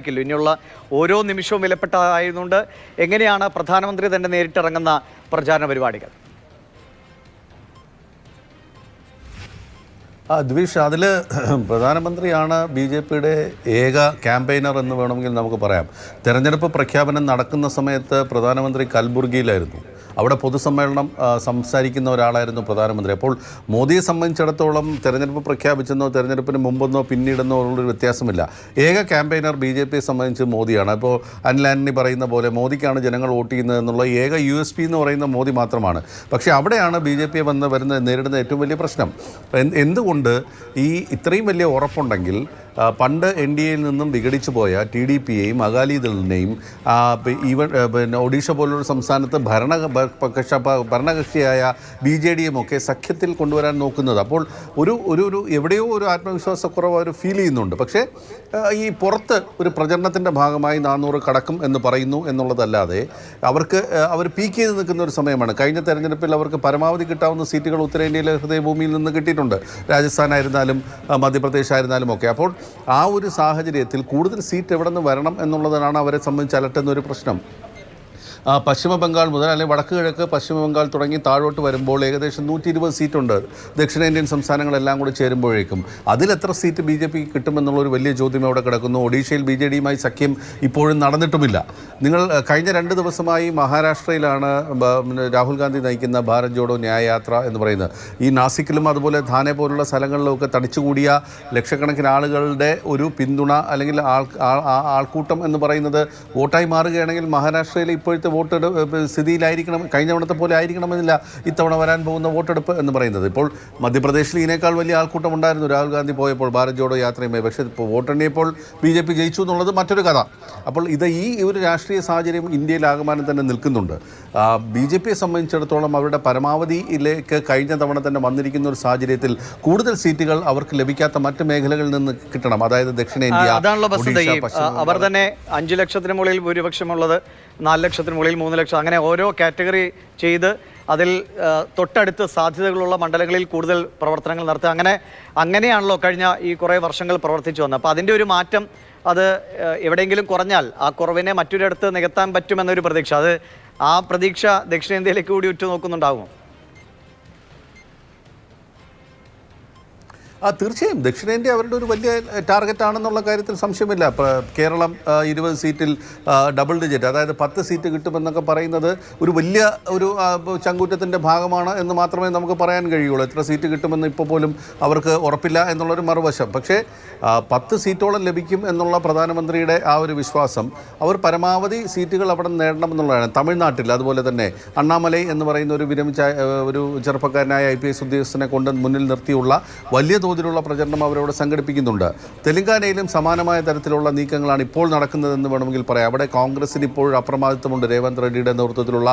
ഇനിയുള്ള ഓരോ നിമിഷവും വിലപ്പെട്ടതായതുകൊണ്ട് എങ്ങനെയാണ് പ്രധാനമന്ത്രി തന്നെ നേരിട്ടിറങ്ങുന്ന പ്രചാരണ പരിപാടികൾ? ദ്വിഷ്, അതിൽ പ്രധാനമന്ത്രിയാണ് ബി.ജെ.പിയുടെ ഏക ക്യാമ്പയിനർ എന്ന് വേണമെങ്കിൽ നമുക്ക് പറയാം. തെരഞ്ഞെടുപ്പ് പ്രഖ്യാപനം നടക്കുന്ന സമയത്ത് പ്രധാനമന്ത്രി കൽബുർഗിയിലായിരുന്നു. അവിടെ പൊതുസമ്മേളനം സംസാരിക്കുന്ന ഒരാളായിരുന്നു പ്രധാനമന്ത്രി. അപ്പോൾ മോദിയെ സംബന്ധിച്ചിടത്തോളം തെരഞ്ഞെടുപ്പ് പ്രഖ്യാപിച്ചെന്നോ തെരഞ്ഞെടുപ്പിന് മുമ്പെന്നോ പിന്നീടെന്നോ ഉള്ളൊരു വ്യത്യാസമില്ല. ഏക ക്യാമ്പയിനർ ബി.ജെ.പിയെ സംബന്ധിച്ച് മോദിയാണ്. ഇപ്പോൾ അനിൽ ആന്റണി പറയുന്ന പോലെ മോദിക്കാണ് ജനങ്ങൾ വോട്ട് ചെയ്യുന്നത് എന്നുള്ള ഏക USP എന്ന് പറയുന്ന മോദി മാത്രമാണ്. പക്ഷേ അവിടെയാണ് ബി.ജെ.പിയെ നേരിടുന്ന ഏറ്റവും വലിയ പ്രശ്നം. എന്തുകൊണ്ട് ഈ ഇത്രയും വലിയ ഉറപ്പുണ്ടെങ്കിൽ പണ്ട് NDAയിൽ നിന്നും വിഘടിച്ചു പോയ TDPയെയും അകാലിദളിനെയും പിന്നെ ഒഡീഷ പോലുള്ള സംസ്ഥാനത്ത് ഭരണകക്ഷിയായ BJDയും ഒക്കെ സഖ്യത്തിൽ കൊണ്ടുവരാൻ നോക്കുന്നത്. അപ്പോൾ ഒരു എവിടെയോ ഒരു ആത്മവിശ്വാസക്കുറവ് അവർ ഫീൽ ചെയ്യുന്നുണ്ട്. പക്ഷേ ഈ പുറത്ത് ഒരു പ്രചരണത്തിൻ്റെ ഭാഗമായി 400 കടക്കും എന്ന് പറയുന്നു എന്നുള്ളതല്ലാതെ അവർ പീക്ക് ചെയ്ത് നിൽക്കുന്ന ഒരു സമയമാണ്. കഴിഞ്ഞ തെരഞ്ഞെടുപ്പിൽ അവർക്ക് പരമാവധി കിട്ടാവുന്ന സീറ്റുകൾ ഉത്തരേന്ത്യയിലെ ഹൃദയഭൂമിയിൽ നിന്ന് കിട്ടിയിട്ടുണ്ട്. രാജസ്ഥാൻ ആയിരുന്നാലും മധ്യപ്രദേശ് ആയിരുന്നാലും ഒക്കെ. അപ്പോൾ ആ ഒരു സാഹചര്യത്തിൽ കൂടുതൽ സീറ്റ് എവിടെ നിന്ന് വരണം എന്നുള്ളതാണ് അവരെ സംബന്ധിച്ച് അലട്ടുന്ന ഒരു പ്രശ്നം. പശ്ചിമ ബംഗാൾ മുതൽ അല്ലെങ്കിൽ വടക്ക് കിഴക്ക് പശ്ചിമ ബംഗാൾ തുടങ്ങി താഴോട്ട് വരുമ്പോൾ ഏകദേശം 120 സീറ്റുണ്ട് ദക്ഷിണേന്ത്യൻ സംസ്ഥാനങ്ങളെല്ലാം കൂടി ചേരുമ്പോഴേക്കും. അതിലെത്ര സീറ്റ് BJPക്ക് കിട്ടുമെന്നുള്ളൊരു വലിയ ചോദ്യം അവിടെ കിടക്കുന്നു. ഒഡീഷയിൽ BJDയുമായി സഖ്യം ഇപ്പോഴും നടന്നിട്ടുമില്ല. നിങ്ങൾ കഴിഞ്ഞ 2 ദിവസമായി മഹാരാഷ്ട്രയിലാണ് രാഹുൽ ഗാന്ധി നയിക്കുന്ന ഭാരത് ജോഡോ ന്യായ യാത്ര എന്ന് പറയുന്നത്. ഈ നാസിക്കിലും അതുപോലെ ധാനെ പോലുള്ള സ്ഥലങ്ങളിലുമൊക്കെ തടിച്ചുകൂടിയ ലക്ഷക്കണക്കിന് ആളുകളുടെ ഒരു പിന്തുണ അല്ലെങ്കിൽ ആൾക്കൂട്ടം എന്ന് പറയുന്നത് വോട്ടായി മാറുകയാണെങ്കിൽ മഹാരാഷ്ട്രയിലെ ഇപ്പോഴത്തെ വോട്ടെടുപ്പ് സ്ഥിതിയിലായിരിക്കണം, കഴിഞ്ഞ തവണത്തെ പോലെ ആയിരിക്കണമെന്നില്ല ഇത്തവണ വരാൻ പോകുന്ന വോട്ടെടുപ്പ് എന്ന് പറയുന്നത്. ഇപ്പോൾ മധ്യപ്രദേശിൽ ഇതിനേക്കാൾ വലിയ ആൾക്കൂട്ടം ഉണ്ടായിരുന്നു രാഹുൽ ഗാന്ധി പോയപ്പോൾ ഭാരത് ജോഡോ യാത്രയുമായി. പക്ഷേ ഇപ്പോൾ വോട്ടെണ്ണിയപ്പോൾ BJP ജയിച്ചു എന്നുള്ളത് മറ്റൊരു കഥ. അപ്പോൾ ഈ ഒരു രാഷ്ട്രീയ സാഹചര്യം ഇന്ത്യയിലാകമാനം തന്നെ നിൽക്കുന്നുണ്ട്. BJPയെ സംബന്ധിച്ചിടത്തോളം അവരുടെ പരമാവധിയിലേക്ക് കഴിഞ്ഞ തവണ തന്നെ വന്നിരിക്കുന്ന ഒരു സാഹചര്യത്തിൽ കൂടുതൽ സീറ്റുകൾ അവർക്ക് ലഭിക്കാത്ത മറ്റ് മേഖലകളിൽ നിന്ന് കിട്ടണം. അതായത് ദക്ഷിണേന്ത്യ, അവർ തന്നെ 5 ലക്ഷത്തിന് മുകളിൽ ഭൂരിപക്ഷമുള്ളത്, 4 ലക്ഷത്തിന് മുകളിൽ 3 ലക്ഷം, അങ്ങനെ ഓരോ കാറ്റഗറി ചെയ്ത് അതിൽ തൊട്ടടുത്ത് സാധ്യതകളുള്ള മണ്ഡലങ്ങളിൽ കൂടുതൽ പ്രവർത്തനങ്ങൾ നടത്തുക. അങ്ങനെയാണല്ലോ കഴിഞ്ഞ ഈ കുറേ വർഷങ്ങൾ പ്രവർത്തിച്ചു വന്നത്. അപ്പോൾ അതിൻ്റെ ഒരു മാറ്റം, അത് എവിടെയെങ്കിലും കുറഞ്ഞാൽ ആ കുറവിനെ മറ്റൊരിടത്ത് നികത്താൻ പറ്റുമെന്നൊരു പ്രതീക്ഷ, ആ പ്രതീക്ഷ ദക്ഷിണേന്ത്യയിലേക്ക് കൂടി ഉറ്റുനോക്കുന്നുണ്ടാകുമോ? തീർച്ചയായും ദക്ഷിണേന്ത്യ അവരുടെ ഒരു വലിയ ടാർഗറ്റ് ആണെന്നുള്ള കാര്യത്തിൽ സംശയമില്ല. കേരളം 20 സീറ്റിൽ ഡബിൾ ഡിജിറ്റ്, അതായത് 10 സീറ്റ് കിട്ടുമെന്നൊക്കെ പറയുന്നത് ഒരു വലിയ ഒരു ചങ്കൂറ്റത്തിൻ്റെ ഭാഗമാണ് എന്ന് മാത്രമേ നമുക്ക് പറയാൻ കഴിയുള്ളൂ. എത്ര സീറ്റ് കിട്ടുമെന്ന് ഇപ്പോൾ പോലും അവർക്ക് ഉറപ്പില്ല എന്നുള്ളൊരു മറുവശം. പക്ഷേ 10 സീറ്റോളം ലഭിക്കും എന്നുള്ള പ്രധാനമന്ത്രിയുടെ ആ ഒരു വിശ്വാസം, അവർ പരമാവധി സീറ്റുകൾ അവിടെ നേടണമെന്നുള്ളതാണ്. തമിഴ്നാട്ടിൽ അതുപോലെ തന്നെ അണ്ണാമലൈ എന്ന് പറയുന്ന ഒരു വിരമിച്ച ഒരു ചെറുപ്പക്കാരനായ IPS ഉദ്യോഗസ്ഥനെ കൊണ്ട് മുന്നിൽ നിർത്തിയുള്ള വലിയ തോതിലുള്ള പ്രചരണം അവരവിടെ സംഘടിപ്പിക്കുന്നുണ്ട്. തെലങ്കാനയിലും സമാനമായ തരത്തിലുള്ള നീക്കങ്ങളാണ് ഇപ്പോൾ നടക്കുന്നതെന്ന് വേണമെങ്കിൽ പറയാം. അവിടെ കോൺഗ്രസിന് ഇപ്പോഴും അപ്രമാദിത്വമുണ്ട്. രേവന്ത് റെഡ്ഡിയുടെ നേതൃത്വത്തിലുള്ള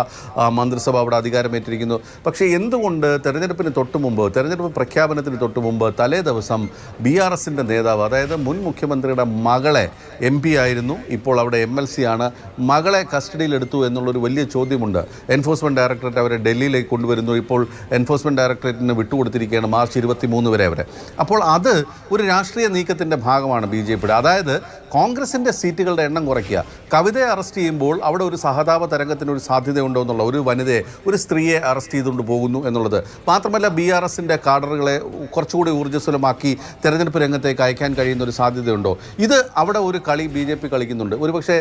മന്ത്രിസഭ അവിടെ അധികാരമേറ്റിരിക്കുന്നു. പക്ഷേ എന്തുകൊണ്ട് തെരഞ്ഞെടുപ്പ് പ്രഖ്യാപനത്തിന് തൊട്ട് മുമ്പ് തലേ ദിവസം BRSൻ്റെ നേതാവ്, അതായത് മുൻ മുഖ്യമന്ത്രിയുടെ മകളെ MP ആയിരുന്നു, ഇപ്പോൾ അവിടെ MLC ആണ്, മകളെ കസ്റ്റഡിയിലെടുത്തു എന്നുള്ളൊരു വലിയ ചോദ്യമുണ്ട്. എൻഫോഴ്സ്മെൻറ്റ് ഡയറക്ടറേറ്റ് അവരെ ഡൽഹിയിലേക്ക് കൊണ്ടുവരുന്നു. ഇപ്പോൾ എൻഫോഴ്സ്മെൻറ്റ് ഡയറക്ടറേറ്റിന് വിട്ടുകൊടുത്തിരിക്കുകയാണ് മാർച്ച് 23 വരെ അവരെ. അപ്പോൾ അത് ഒരു രാഷ്ട്രീയ നീക്കത്തിൻ്റെ ഭാഗമാണ് BJPയുടെ. അതായത് കോൺഗ്രസിൻ്റെ സീറ്റുകളുടെ എണ്ണം കുറയ്ക്കുക. കവിതയെ അറസ്റ്റ് ചെയ്യുമ്പോൾ അവിടെ ഒരു സഹതാപ തരംഗത്തിനൊരു സാധ്യതയുണ്ടോ എന്നുള്ള, ഒരു വനിതയെ, ഒരു സ്ത്രീയെ അറസ്റ്റ് ചെയ്തുകൊണ്ട് പോകുന്നു എന്നുള്ളത്. മാത്രമല്ല BRSൻ്റെ കാഡറുകളെ കുറച്ചുകൂടി ഊർജ്ജസ്വലമാക്കി തെരഞ്ഞെടുപ്പ് രംഗത്തേക്ക് അയക്കാൻ കഴിയുന്ന ഒരു സാധ്യതയുണ്ടോ? ഇത് അവിടെ ഒരു കളി BJP കളിക്കുന്നുണ്ട്. ഒരുപക്ഷെ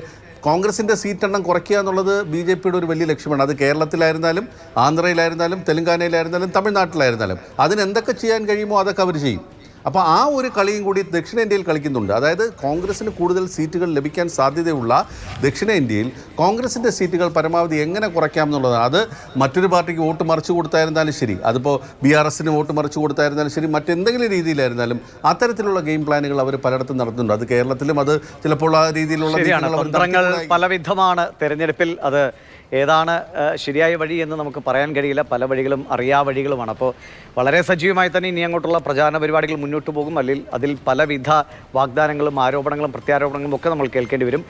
കോൺഗ്രസിൻ്റെ സീറ്റെണ്ണം കുറയ്ക്കുക എന്നുള്ളത് BJPയുടെ ഒരു വലിയ ലക്ഷ്യമാണ്. അത് കേരളത്തിലായിരുന്നാലും ആന്ധ്രയിലായിരുന്നാലും തെലങ്കാനയിലായിരുന്നാലും തമിഴ്നാട്ടിലായിരുന്നാലും അതിനെന്തൊക്കെ ചെയ്യാൻ കഴിയുമോ അതൊക്കെ അവർ ചെയ്യും. അപ്പോൾ ആ ഒരു കളിയും കൂടി ദക്ഷിണേന്ത്യയിൽ കളിക്കുന്നുണ്ട്. അതായത് കോൺഗ്രസിന് കൂടുതൽ സീറ്റുകൾ ലഭിക്കാൻ സാധ്യതയുള്ള ദക്ഷിണേന്ത്യയിൽ കോൺഗ്രസിൻ്റെ സീറ്റുകൾ പരമാവധി എങ്ങനെ കുറയ്ക്കാം എന്നുള്ളതാണ്. അത് മറ്റൊരു പാർട്ടിക്ക് വോട്ട് മറിച്ചു കൊടുത്തായിരുന്നാലും ശരി, അതിപ്പോൾ BRSന് വോട്ട് മറിച്ചു കൊടുത്തായിരുന്നാലും ശരി, മറ്റെന്തെങ്കിലും രീതിയിലായിരുന്നാലും അത്തരത്തിലുള്ള ഗെയിം പ്ലാനുകൾ അവർ പലയിടത്തും നടത്തുന്നുണ്ട്. അത് കേരളത്തിലും അത് ചിലപ്പോൾ ആ രീതിയിലുള്ള തന്ത്രങ്ങൾ പലവിധമാണ് തെരഞ്ഞെടുപ്പിൽ. അത് ഏതാണ് ശരിയായ വഴി എന്ന് നമുക്ക് പറയാൻ കഴിയില്ല. പല വഴികളും അറിയാ വഴികളുമാണ്. അപ്പോൾ വളരെ സജീവമായി തന്നെ ഇനി അങ്ങോട്ടുള്ള പ്രചാരണ പരിപാടികൾ മുന്നോട്ട് പോകും. അതിൽ പലവിധ വാഗ്ദാനങ്ങളും ആരോപണങ്ങളും പ്രത്യാരോപണങ്ങളും ഒക്കെ നമ്മൾ കേൾക്കേണ്ടി വരും.